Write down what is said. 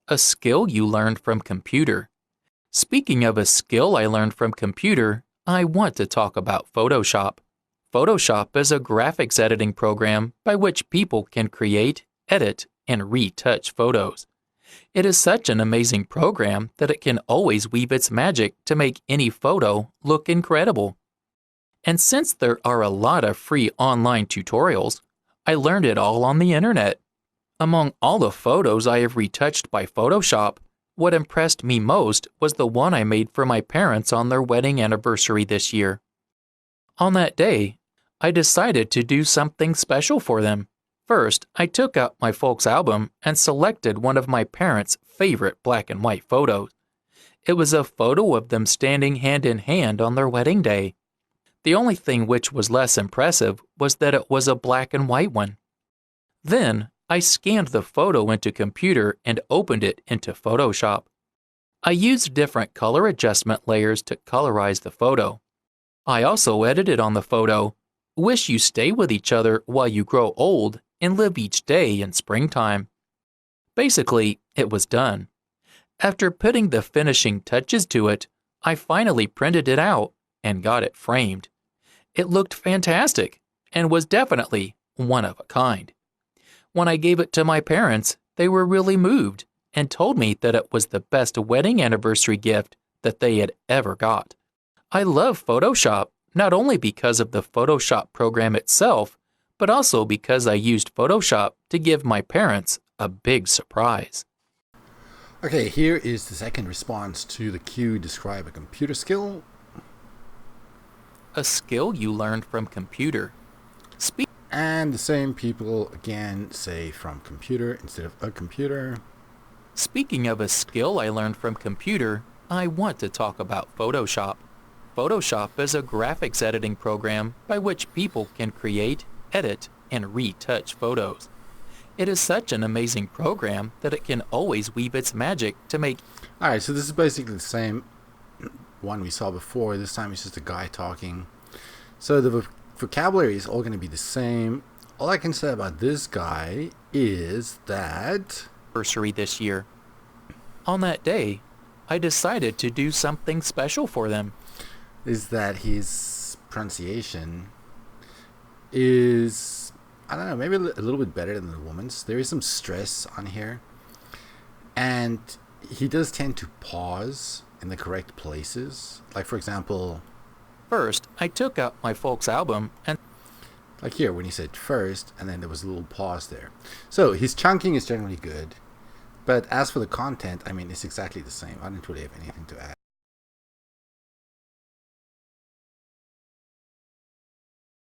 A skill you learned from computer. Speaking of a skill I learned from computer, I want to talk about Photoshop. Photoshop is a graphics editing program by which people can create, edit, and retouch photos. It is such an amazing program that it can always weave its magic to make any photo look incredible. And since there are a lot of free online tutorials, I learned it all on the internet. Among all the photos I have retouched by Photoshop, what impressed me most was the one I made for my parents on their wedding anniversary this year. On that day, I decided to do something special for them. First, I took out my folks' album and selected one of my parents' favorite black and white photos. It was a photo of them standing hand in hand on their wedding day. The only thing which was less impressive was that it was a black and white one. Then, I scanned the photo into computer and opened it into Photoshop. I used different color adjustment layers to colorize the photo. I also edited on the photo, "Wish you stay with each other while you grow old and live each day in springtime." Basically, it was done. After putting the finishing touches to it, I finally printed it out and got it framed. It looked fantastic and was definitely one of a kind. When I gave it to my parents, they were really moved and told me that it was the best wedding anniversary gift that they had ever got. I love Photoshop not only because of the Photoshop program itself, but also because I used Photoshop to give my parents a big surprise. Okay, here is the second response to the cue describe a computer skill. A skill you learned from computer. And the same people again say from computer instead of a computer. Speaking of a skill I learned from computer, I want to talk about Photoshop. Photoshop is a graphics editing program by which people can create, edit, and retouch photos. It is such an amazing program that it can always weave its magic to make... Alright, so this is basically the same one we saw before. This time it's just a guy talking. So the vocabulary is all going to be the same. All I can say about this guy is that... anniversary this year. On that day, I decided to do something special for them. Is that his pronunciation is, I don't know, maybe a little bit better than the woman's. There is some stress on here. And he does tend to pause in the correct places. Like, for example... First, I took out my folks' album and... Like here, when he said first, and then there was a little pause there. So, his chunking is generally good. But as for the content, I mean, it's exactly the same. I didn't really have anything to add.